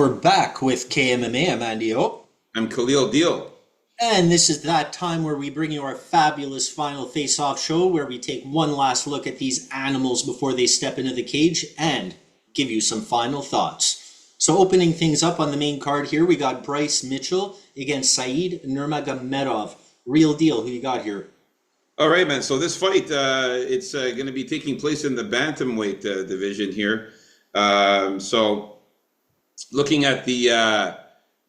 we're back with KMMA. I'm Andy O. I'm Khalil Deal. And this is that time where we bring you our fabulous final face-off show where we take one last look at these animals before they step into the cage and give you some final thoughts. So opening things up on the main card here, we got Bryce Mitchell against Said Nurmagomedov. Real deal. Who you got here? All right, man. So this fight, it's going to be taking place in the bantamweight division here. So looking at the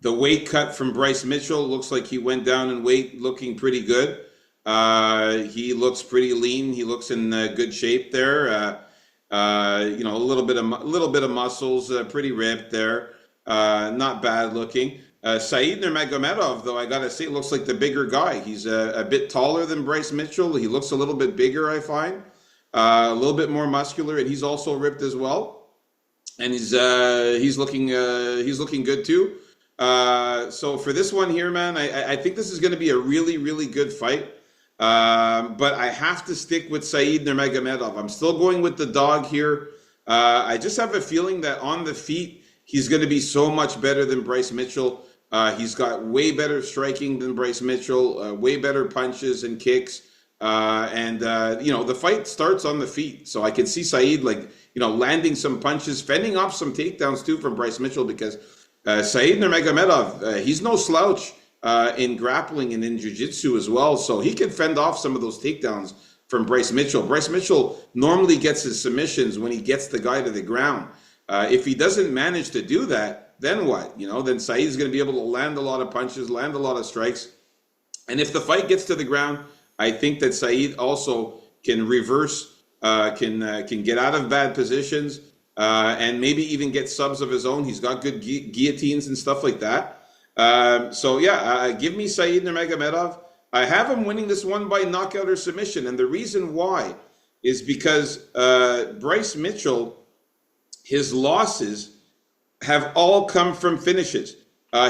weight cut from Bryce Mitchell, looks like he went down in weight, looking pretty good. He looks pretty lean. He looks in good shape there. A little bit of muscles, pretty ripped there. Not bad looking. Said Nurmagomedov, though, I gotta say, looks like the bigger guy. He's a bit taller than Bryce Mitchell. He looks a little bit bigger, I find. A little bit more muscular, and he's also ripped as well. And he's looking good too. So for this one here, man, I think this is going to be a really, really good fight. But I have to stick with Said Nurmagomedov. I'm still going with the dog here. I just have a feeling that on the feet, he's going to be so much better than Bryce Mitchell. He's got way better striking than Bryce Mitchell, way better punches and kicks. The fight starts on the feet. So I can see Said, landing some punches, fending off some takedowns too from Bryce Mitchell, because Said Nurmagomedov, he's no slouch in grappling and in jiu-jitsu as well. So he can fend off some of those takedowns from Bryce Mitchell. Bryce Mitchell normally gets his submissions when he gets the guy to the ground. If he doesn't manage to do that, then what? Then Said's going to be able to land a lot of punches, land a lot of strikes. And if the fight gets to the ground, I think that Said also can reverse, can get out of bad positions, and maybe even get subs of his own. He's got good guillotines and stuff like that. Give me Said Nurmagomedov. I have him winning this one by knockout or submission. And the reason why is because Bryce Mitchell, his losses have all come from finishes.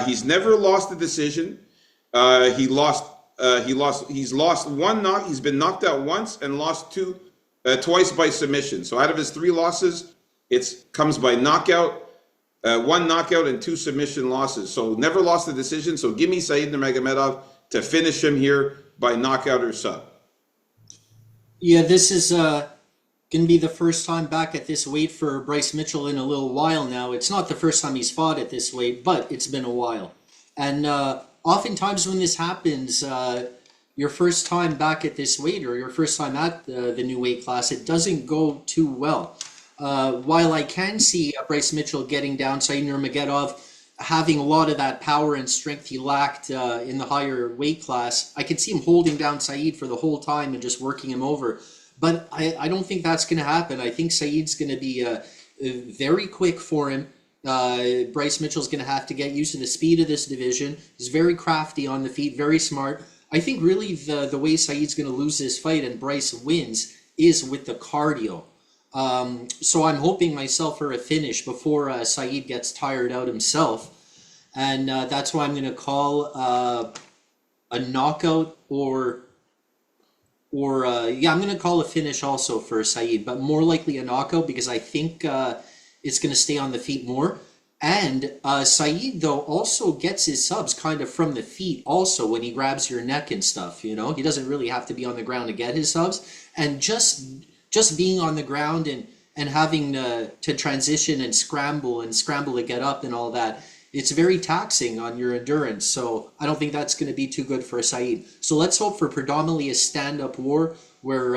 He's never lost a decision. He's lost one knock. He's been knocked out once and lost twice by submission. So out of his 3 losses, it comes by knockout, 1 knockout and 2 submission losses. So never lost a decision. So give me Said Nurmagomedov to finish him here by knockout or sub. Yeah, this is going to be the first time back at this weight for Bryce Mitchell in a little while now. It's not the first time he's fought at this weight, but it's been a while. And oftentimes when this happens, your first time back at this weight or your first time at the new weight class, it doesn't go too well. While I can see Bryce Mitchell getting down Said Nurmagomedov, having a lot of that power and strength he lacked in the higher weight class, I can see him holding down Said for the whole time and just working him over. But I don't think that's going to happen. I think Said's going to be very quick for him. Bryce Mitchell's going to have to get used to the speed of this division. He's very crafty on the feet, very smart. I think really the way Said's going to lose this fight and Bryce wins is with the cardio. So I'm hoping myself for a finish before Said gets tired out himself. And that's why I'm going to call a knockout I'm going to call a finish also for Said, but more likely a knockout because I think it's going to stay on the feet more. And Said, though, also gets his subs kind of from the feet also when he grabs your neck and stuff, He doesn't really have to be on the ground to get his subs. And just being on the ground and having to transition and scramble to get up and all that, it's very taxing on your endurance. So I don't think that's going to be too good for Said. So let's hope for predominantly a stand-up war where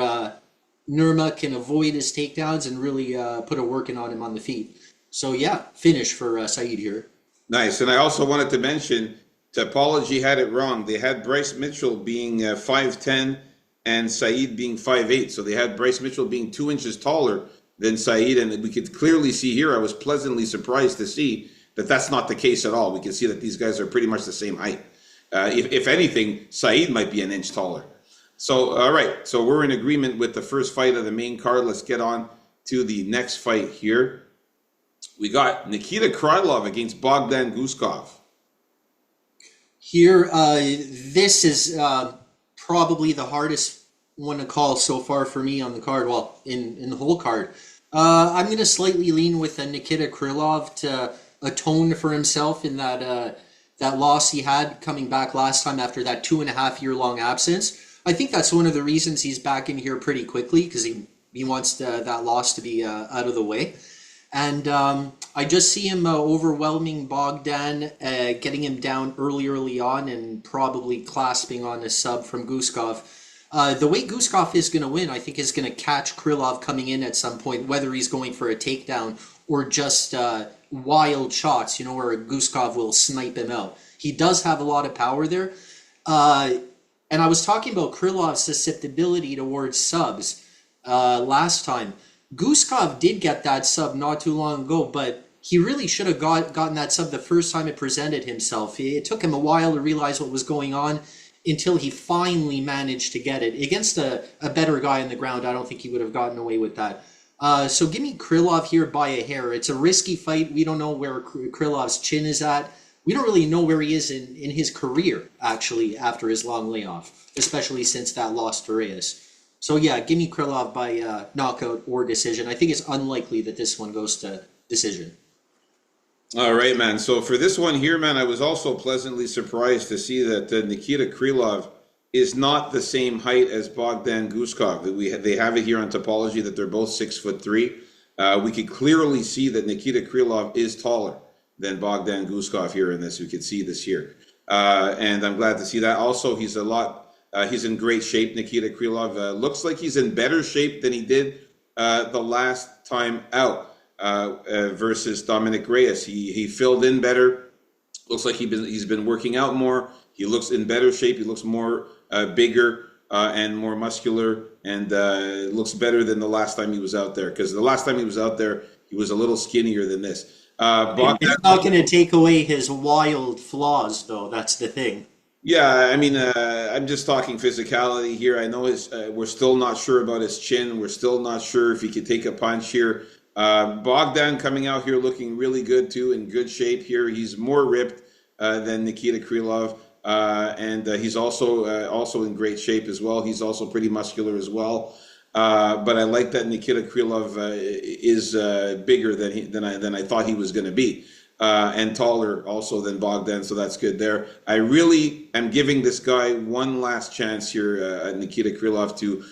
Nurma can avoid his takedowns and really put a working on him on the feet. So yeah, finish for Said here. Nice. And I also wanted to mention, Topology had it wrong. They had Bryce Mitchell being 5'10", and Said being 5'8". So they had Bryce Mitchell being 2 inches taller than Said. And we could clearly see here, I was pleasantly surprised to see that that's not the case at all. We can see that these guys are pretty much the same height. If anything, Said might be an inch taller. So, all right. So we're in agreement with the first fight of the main card. Let's get on to the next fight here. We got Nikita Krylov against Bogdan Guskov. Here, this is probably the hardest one to call so far for me on the card. Well, in the whole card. I'm going to slightly lean with Nikita Krylov to atone for himself in that loss he had coming back last time after that 2.5 year long absence. I think that's one of the reasons he's back in here pretty quickly because he wants that loss to be out of the way. And I just see him overwhelming Bogdan, getting him down early on, and probably clasping on a sub from Guskov. The way Guskov is going to win, I think, is going to catch Krylov coming in at some point, whether he's going for a takedown or just wild shots, where Guskov will snipe him out. He does have a lot of power there. And I was talking about Krylov's susceptibility towards subs last time. Guskov did get that sub not too long ago, but he really should have gotten that sub the first time it presented himself. It took him a while to realize what was going on until he finally managed to get it. Against a better guy on the ground, I don't think he would have gotten away with that. So give me Krylov here by a hair. It's a risky fight. We don't know where Krylov's chin is at. We don't really know where he is in his career, actually, after his long layoff, especially since that loss to Reyes. So yeah, give me Krylov by knockout or decision. I think it's unlikely that this one goes to decision. All right, man. So for this one here, man, I was also pleasantly surprised to see that Nikita Krylov is not the same height as Bogdan Guskov. They have it here on Topology that they're both 6'3". We could clearly see that Nikita Krylov is taller than Bogdan Guskov here in this. We could see this here, and I'm glad to see that. Also, he's in great shape. Nikita Krylov looks like he's in better shape than he did the last time out versus Dominic Reyes. He filled in better. Looks like he's been working out more. He looks in better shape. He looks more bigger and more muscular, and looks better than the last time he was out there. Because the last time he was out there, he was a little skinnier than this. It's not going to take away his wild flaws, though. That's the thing. Yeah, I mean, I'm just talking physicality here. I know we're still not sure about his chin. We're still not sure if he could take a punch here. Bogdan coming out here looking really good too, in good shape here. He's more ripped than Nikita Krylov, and he's also in great shape as well. He's also pretty muscular as well. But I like that Nikita Krylov is bigger than I thought he was going to be. And taller also than Bogdan, so that's good there. I really am giving this guy one last chance here, Nikita Krylov,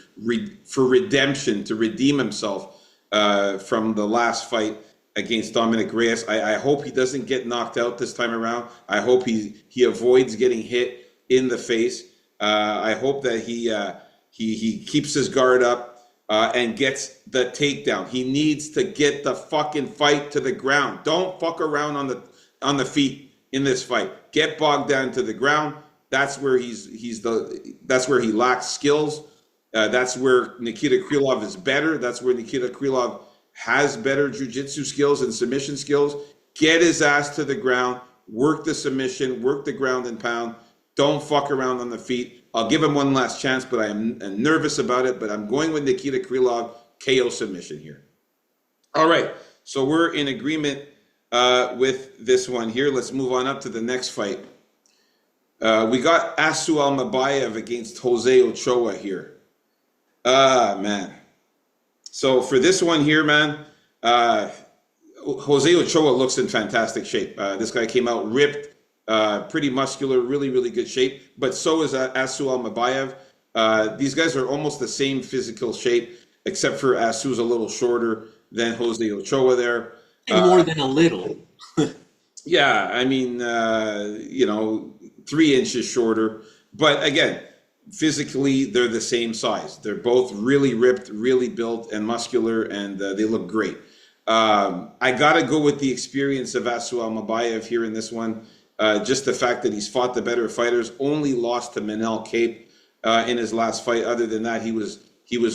for redemption, to redeem himself from the last fight against Dominic Reyes. I hope he doesn't get knocked out this time around. I hope he avoids getting hit in the face. I hope that he keeps his guard up. And gets the takedown. He needs to get the fucking fight to the ground. Don't fuck around on the feet in this fight. Get Bogdan to the ground. That's where that's where he lacks skills. That's where Nikita Krylov is better. That's where Nikita Krylov has better jiu-jitsu skills and submission skills. Get his ass to the ground. Work the submission. Work the ground and pound. Don't fuck around on the feet. I'll give him one last chance, but I am nervous about it. But I'm going with Nikita Krylov, KO submission here. All right, so we're in agreement with this one here. Let's move on up to the next fight. We got Asu Almabayev against Jose Ochoa here. Man. So for this one here, man, Jose Ochoa looks in fantastic shape. This guy came out ripped. Pretty muscular, really, really good shape. But so is Asu Almabayev. These guys are almost the same physical shape, except for Asu's a little shorter than Jose Ochoa there. More than a little. Yeah, I mean, 3 inches shorter. But again, physically, they're the same size. They're both really ripped, really built and muscular, and they look great. I got to go with the experience of Asu Almabayev here in this one. Just the fact that he's fought the better fighters, only lost to Manel Cape in his last fight. Other than that, he was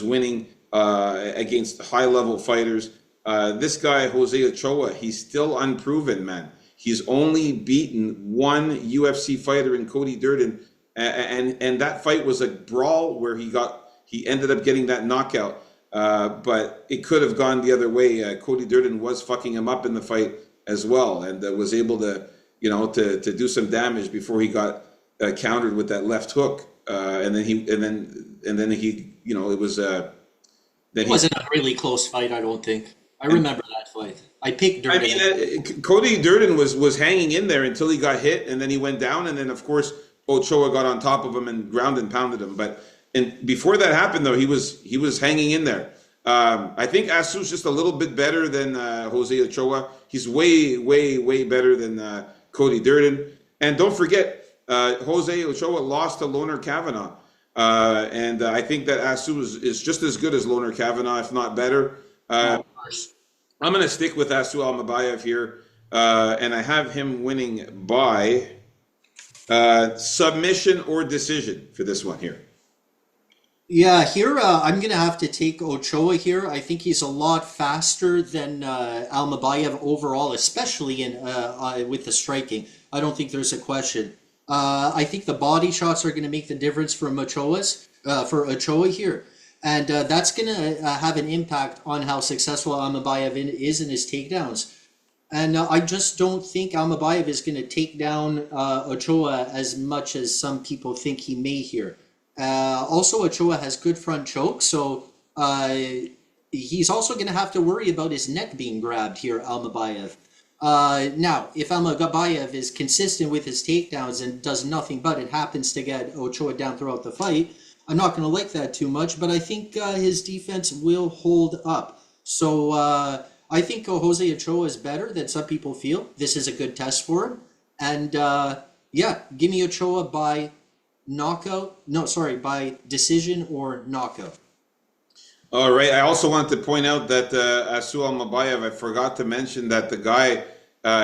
winning against high-level fighters. This guy, Jose Ochoa, he's still unproven, man. He's only beaten one UFC fighter in Cody Durden, and that fight was a brawl where he ended up getting that knockout. But it could have gone the other way. Cody Durden was fucking him up in the fight as well, and was able to do some damage before he got countered with that left hook, and then he, it was. It wasn't a really close fight, I don't think. I remember that fight. I picked I Durden. mean, Cody Durden was hanging in there until he got hit, and then he went down, and then of course Ochoa got on top of him and ground and pounded him. But and before that happened, though, he was hanging in there. I think Asu's just a little bit better than Jose Ochoa. He's way, way, way better than Cody Durden. And don't forget, Jose Ochoa lost to Loner Kavanagh. And I think that Asu is just as good as Loner Kavanagh, if not better. Oh, of course. I'm going to stick with Asu Almabayev here. And I have him winning by submission or decision for this one here. Yeah, here I'm gonna have to take Ochoa here. I think he's a lot faster than Almabayev overall, especially in with the striking. I don't think there's a question. I think the body shots are going to make the difference for for Ochoa here, and that's going to have an impact on how successful Almabayev is in his takedowns. And I just don't think Almabayev is going to take down Ochoa as much as some people think he may here. Also, Ochoa has good front choke, so he's also going to have to worry about his neck being grabbed here, Almabayev. Now, if Almabayev is consistent with his takedowns and does nothing but it happens to get Ochoa down throughout the fight, I'm not going to like that too much, but I think his defense will hold up. So I think Jose Ochoa is better than some people feel. This is a good test for him. And yeah, give me Ochoa by knockout. No, sorry, by decision or knockout. All right. I also want to point out that Asu Almabayev, I forgot to mention that the guy,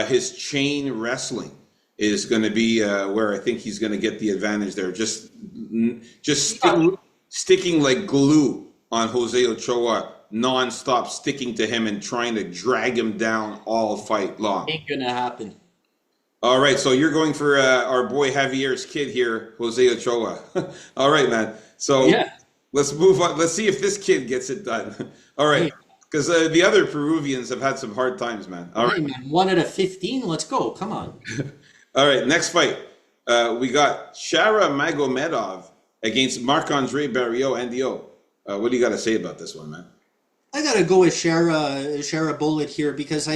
his chain wrestling is going to be where I think he's going to get the advantage there. Just sticking like glue on Jose Ochoa, nonstop sticking to him and trying to drag him down all fight long. Ain't gonna happen. All right, so you're going for our boy Javier's kid here, Jose Ochoa. All right, man. So Yeah. let's move on. Let's see if this kid gets it done. All right, because the other Peruvians have had some hard times, man. All right, Hey, man, 1 out of 15. Let's go. Come on. all right. Next fight, we got Shara Magomedov against Marc-Andre Barriault, NDO. What do you got to say about this one, man? I gotta go with Shara Bullet here because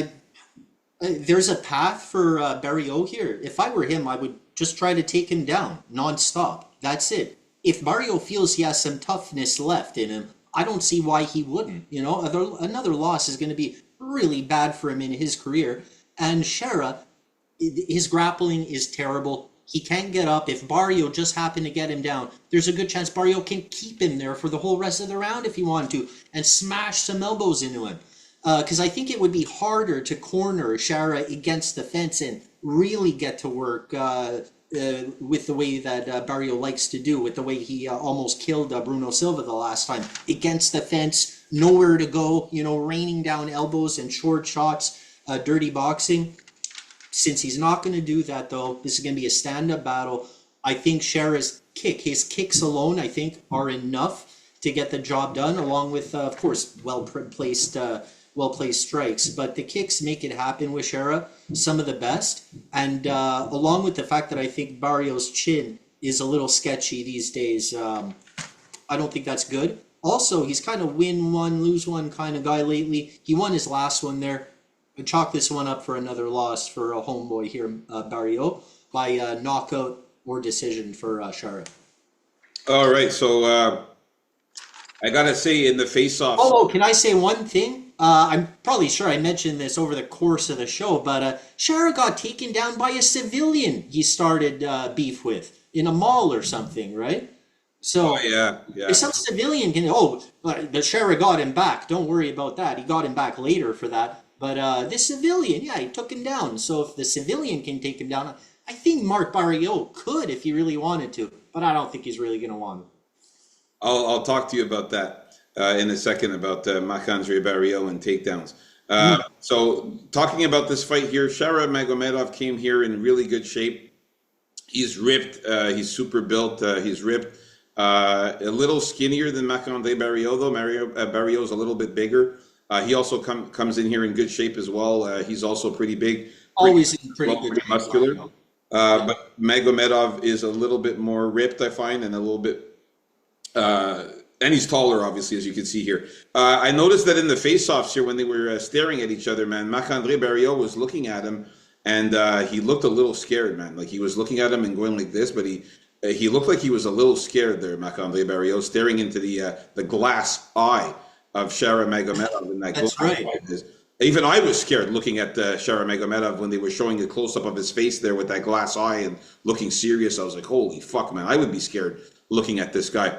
there's a path for Barriault here. If I were him, I would just try to take him down nonstop. That's it. If Barriault feels he has some toughness left in him, I don't see why he wouldn't. You know, another loss is going to be really bad for him in his career. And Shara, his grappling is terrible. He can't get up. If Barriault just happened to get him down, there's a good chance Barriault can keep him there for the whole rest of the round if he wanted to and smash some elbows into him. Because I think it would be harder to corner Shara against the fence and really get to work with the way that Barriault likes to do, with the way he almost killed Bruno Silva the last time. Against the fence, nowhere to go, you know, raining down elbows and short shots, dirty boxing. Since he's not going to do that, though, this is going to be a stand-up battle. I think Shara's his kicks alone, I think, are enough to get the job done, along with, of course, well-placed strikes. But the kicks make it happen with Shara, some of the best. And along with the fact that I think Barriault's chin is a little sketchy these days, I don't think that's good. Also, he's kind of win one, lose one kind of guy lately. He won his last one there. I chalk this one up for another loss for a homeboy here, Barriault, by knockout or decision for Shara. All right, so I gotta say in the face-offs. Oh, can I say one thing? I'm probably sure I mentioned this over the course of the show, but Shara got taken down by a civilian he started beef with in a mall or something, right? So yeah. if some civilian can, the Shara got him back. Don't worry about that. He got him back later for that. But this civilian, yeah, he took him down. So if the civilian can take him down, I think Marc Barriault could if he really wanted to. But I don't think he's really going to want to. I'll talk to you about that in a second about Marc-Andre Barriault and takedowns. So talking about this fight here, Shara Magomedov came here in really good shape. He's ripped. He's super built. He's ripped. A little skinnier than Marc-Andre Barriault, though. Barriault's a little bit bigger. He also comes in here in good shape as well. He's also pretty big. Always pretty good. Pretty muscular. But Magomedov is a little bit more ripped, I find, and a little bit And he's taller, obviously, as you can see here. I noticed that in the face-offs here, when they were staring at each other, man, Marc-André Barriot was looking at him, and he looked a little scared, man. Like he was looking at him and going like this, but he looked like he was a little scared there, Marc-André Barriot, staring into the glass eye of Shara Magomedov in that That's glass right. eye. Even I was scared looking at Shara Magomedov when they were showing a close-up of his face there with that glass eye and looking serious. I was like, holy fuck, man, I would be scared looking at this guy.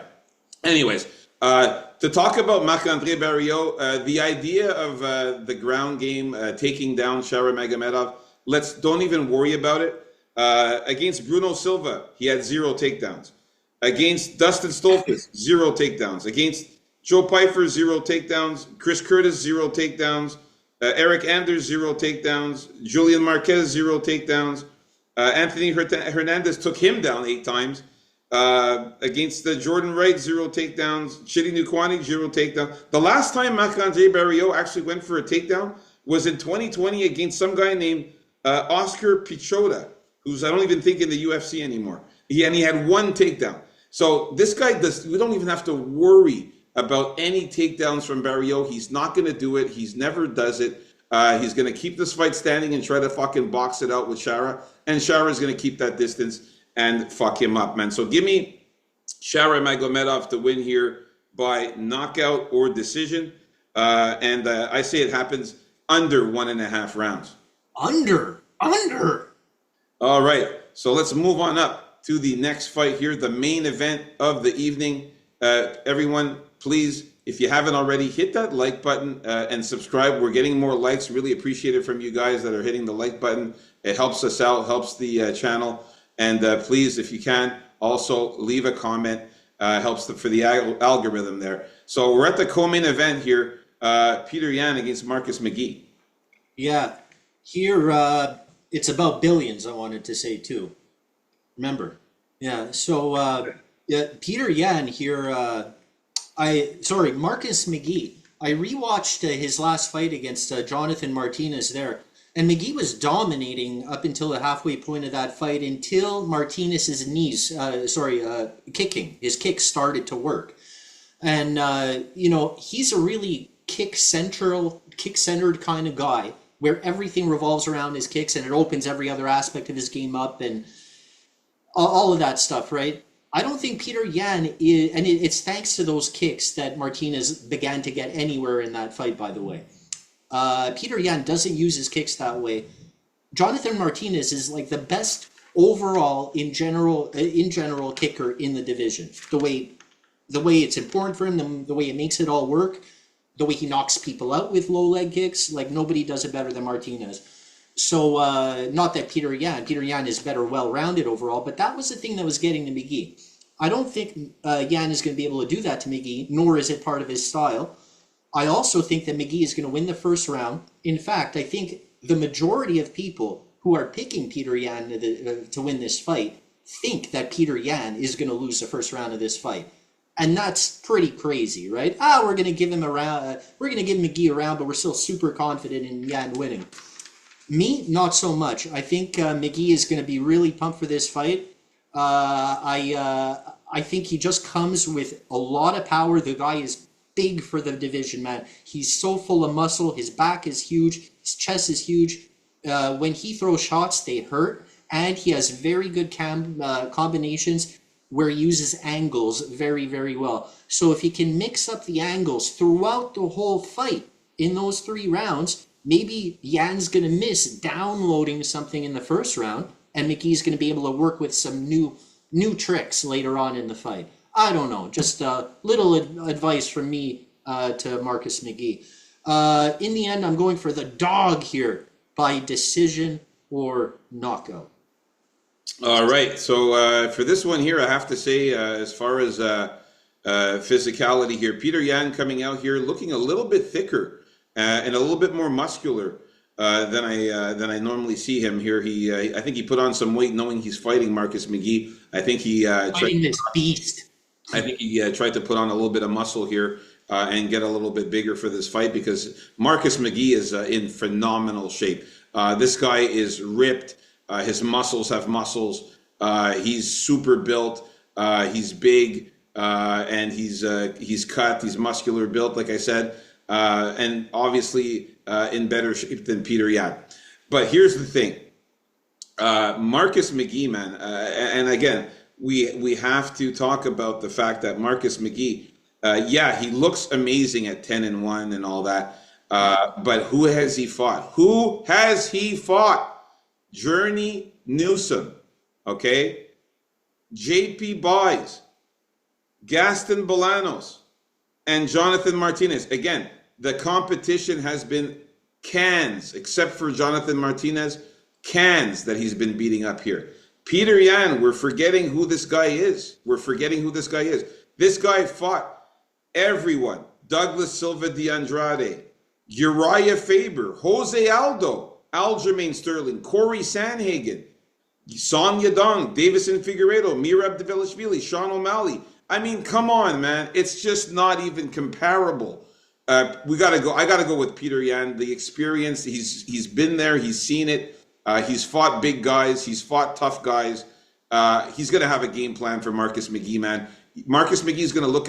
Anyways, to talk about Marc-André Barriot, the idea of the ground game taking down Shara Magomedov, don't even worry about it. Against Bruno Silva, he had 0 takedowns. Against Dustin Stolfus, 0 takedowns. Against Joe Pyfer, 0 takedowns. Chris Curtis, 0 takedowns. Eric Anders, 0 takedowns. Julian Marquez, 0 takedowns. Anthony Hernandez took him down 8 times. Against Jordan Wright, 0 takedowns. Chidi Nkwani, 0 takedowns. The last time Marc-André Barriot actually went for a takedown was in 2020 against some guy named Oscar Pichota, who's I don't even think in the UFC anymore. And he had 1 takedown. So this guy we don't even have to worry about any takedowns from Barriot. He's not going to do it. He's never does it. He's going to keep this fight standing and try to fucking box it out with Shara. And Shara's going to keep that distance and fuck him up, man. So give me Shara Magomedov to win here by knockout or decision. And I say it happens under 1.5 rounds. Under. All right. So let's move on up to the next fight here, the main event of the evening. Everyone, please, if you haven't already, hit that like button and subscribe. We're getting more likes. Really appreciate it from you guys that are hitting the like button. It helps us out, helps the channel. And please, if you can, also leave a comment. Helps for the algorithm there. So we're at the co-main event here. Peter Yan against Marcus McGee. Yeah. Here, it's about billions, I wanted to say, too. Remember? Yeah. So, Peter Yan here, Marcus McGee. I rewatched his last fight against Jonathan Martinez there. And McGee was dominating up until the halfway point of that fight until Martinez's kicking. His kicks started to work. And, he's a really kick-centered kind of guy where everything revolves around his kicks and it opens every other aspect of his game up and all of that stuff, right? I don't think Peter Yan is, and it's thanks to those kicks that Martinez began to get anywhere in that fight, by the way. Peter Yan doesn't use his kicks that way. Jonathan Martinez is like the best overall in general kicker in the division. The way it's important for him, the way it makes it all work, the way he knocks people out with low leg kicks, like nobody does it better than Martinez. So not that Peter Yan is better well-rounded overall, but that was the thing that was getting to McGee. I don't think Yan is going to be able to do that to McGee, nor is it part of his style. I also think that McGee is going to win the first round. In fact, I think the majority of people who are picking Peter Yan to win this fight think that Peter Yan is going to lose the first round of this fight. And that's pretty crazy, right? We're going to give him a round. We're going to give McGee a round, but we're still super confident in Yan winning. Me, not so much. I think McGee is going to be really pumped for this fight. I think he just comes with a lot of power. The guy is big for the division, man. He's so full of muscle. His back is huge. His chest is huge. When he throws shots, they hurt. And he has very good combinations where he uses angles very, very well. So if he can mix up the angles throughout the whole fight in those 3 rounds, maybe Yan's going to miss downloading something in the first round, and McGee's going to be able to work with some new tricks later on in the fight. I don't know. Just a little advice from me to Marcus McGee. In the end, I'm going for the dog here by decision or knockout. All right. So for this one here, I have to say, as far as physicality here, Peter Yan coming out here looking a little bit thicker and a little bit more muscular than I normally see him here. I think he put on some weight knowing he's fighting Marcus McGee. I think he fighting this beast. I think he tried to put on a little bit of muscle here and get a little bit bigger for this fight because Marcus McGee is in phenomenal shape. This guy is ripped. His muscles have muscles. He's super built. He's big. and he's cut, he's muscular built, like I said, and obviously in better shape than Peter Yan. But here's the thing, Marcus McGee, man, and again, we have to talk about the fact that Marcus McGee, yeah, he looks amazing at 10-1 and all that. But who has he fought? Who has he fought? Journey Newsom, okay? JP Buys, Gaston Bolanos, and Jonathan Martinez. Again, the competition has been cans, except for Jonathan Martinez, cans that he's been beating up here. Peter Yan, we're forgetting who this guy is. This guy fought everyone. Douglas Silva de Andrade, Uriah Faber, Jose Aldo, Aljamain Sterling, Corey Sanhagen, Son Yadong, Davison Figueiredo, Mirab Dvalishvili, Sean O'Malley. I mean, come on, man. It's just not even comparable. I gotta go with Peter Yan. The experience, he's been there, he's seen it. He's fought big guys, he's fought tough guys. He's gonna have a game plan for Marcus McGee, man. Marcus McGee's gonna look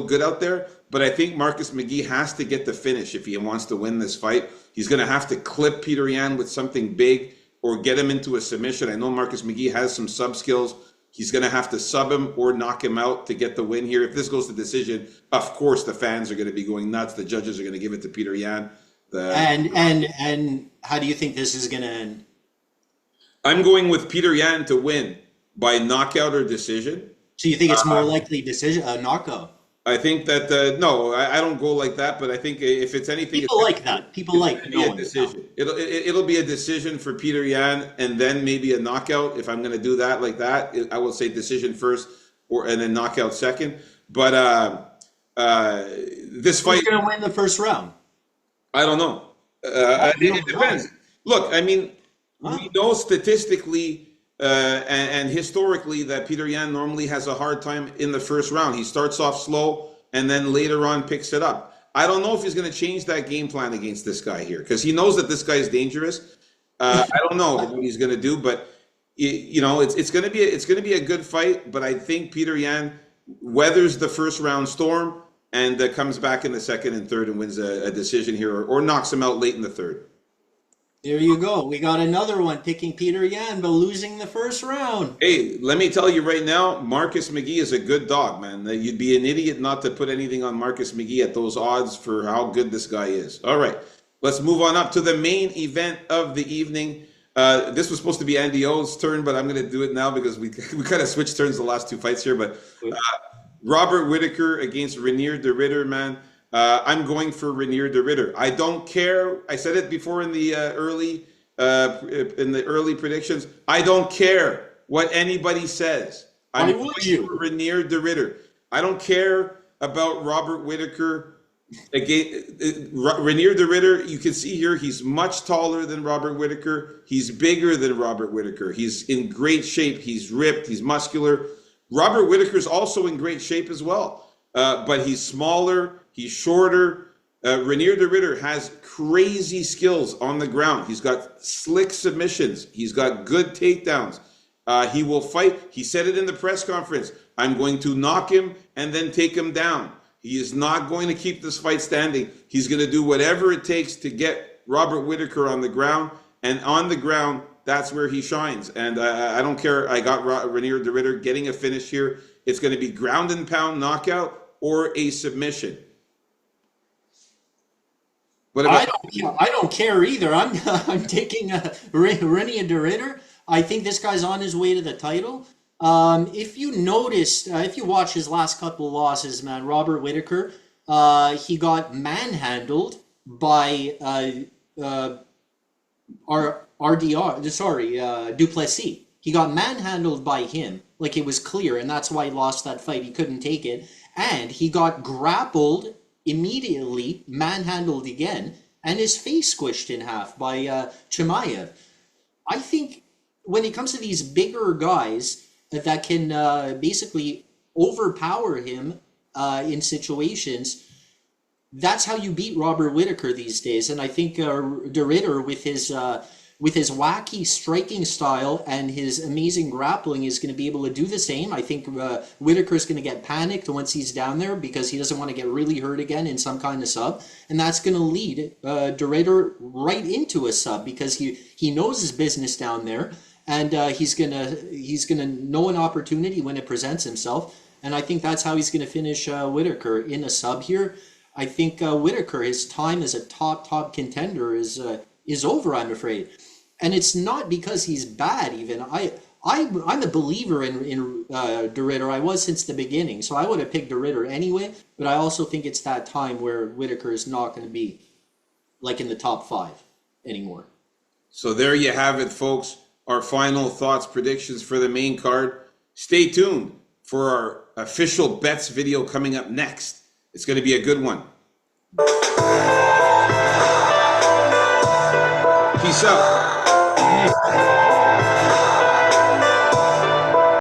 good out there, but I think Marcus McGee has to get the finish if he wants to win this fight. He's gonna have to clip Peter Yan with something big or get him into a submission. I know Marcus McGee has some sub skills. He's going to have to sub him or knock him out to get the win here. If this goes to decision, of course the fans are going to be going nuts. The judges are going to give it to Peter Yan. And how do you think this is going to end? I'm going with Peter Yan to win by knockout or decision. So you think it's more likely decision, knockout? I think that no, I don't go like that. But I think if it's anything, people like that. People like a decision. It'll be a decision for Peter Yan, and then maybe a knockout. If I'm going to do that like that, I will say decision first, and then knockout second. But this fight, who's going to win the first round? I don't know. It depends. Look, I mean, we know statistically. And historically, that Peter Yan normally has a hard time in the first round. He starts off slow and then later on picks it up. I don't know if he's going to change that game plan against this guy here because he knows that this guy is dangerous. I don't know what he's going to do, but you know, it's going to be a good fight. But I think Peter Yan weathers the first round storm and comes back in the second and third and wins a decision here, or knocks him out late in the third. There you go. We got another one picking Peter Yan, but losing the first round. Hey, let me tell you right now, Marcus McGee is a good dog, man. You'd be an idiot not to put anything on Marcus McGee at those odds for how good this guy is. All right, let's move on up to the main event of the evening. This was supposed to be Andy O's turn, but I'm going to do it now because we kind of switched turns the last two fights here. But Robert Whittaker against Renier de Ridder, man. I'm going for Renier de Ridder. I don't care. I said it before in the early predictions. I don't care what anybody says. I'm going for Renier de Ridder. I don't care about Robert Whittaker. Again, Renier de Ridder, you can see here, he's much taller than Robert Whittaker. He's bigger than Robert Whittaker. He's in great shape. He's ripped. He's muscular. Robert Whittaker's also in great shape as well, but he's smaller. He's shorter. Renier de Ridder has crazy skills on the ground. He's got slick submissions. He's got good takedowns. He will fight. He said it in the press conference. I'm going to knock him and then take him down. He is not going to keep this fight standing. He's going to do whatever it takes to get Robert Whittaker on the ground. And on the ground, that's where he shines. And I don't care. I got Renier de Ridder getting a finish here. It's going to be ground and pound knockout or a submission. I don't care either. I'm taking Renier de Ridder. I think this guy's on his way to the title. If you noticed, if you watch his last couple of losses, man, Robert Whittaker, he got manhandled by Duplessis. He got manhandled by him, like it was clear, and that's why he lost that fight. He couldn't take it, and he got grappled immediately, manhandled again, and his face squished in half by Chimaev. I think when it comes to these bigger guys that can basically overpower him in situations, that's how you beat Robert Whittaker these days. And I think de Ridder, with his with his wacky striking style and his amazing grappling, is going to be able to do the same. I think Whitaker's going to get panicked once he's down there because he doesn't want to get really hurt again in some kind of sub, and that's going to lead De Ridder right into a sub because he knows his business down there, and he's gonna know an opportunity when it presents himself, and I think that's how he's going to finish Whitaker in a sub here. I think Whitaker, his time as a top contender is over, I'm afraid. And it's not because he's bad even. I'm a believer in De Ridder. I was since the beginning, so I would have picked De Ridder anyway, but I also think it's that time where Whitaker is not going to be like in the top 5 anymore. So there you have it, folks. Our final thoughts, predictions for the main card. Stay tuned for our official bets video coming up next. It's going to be a good one. Peace out.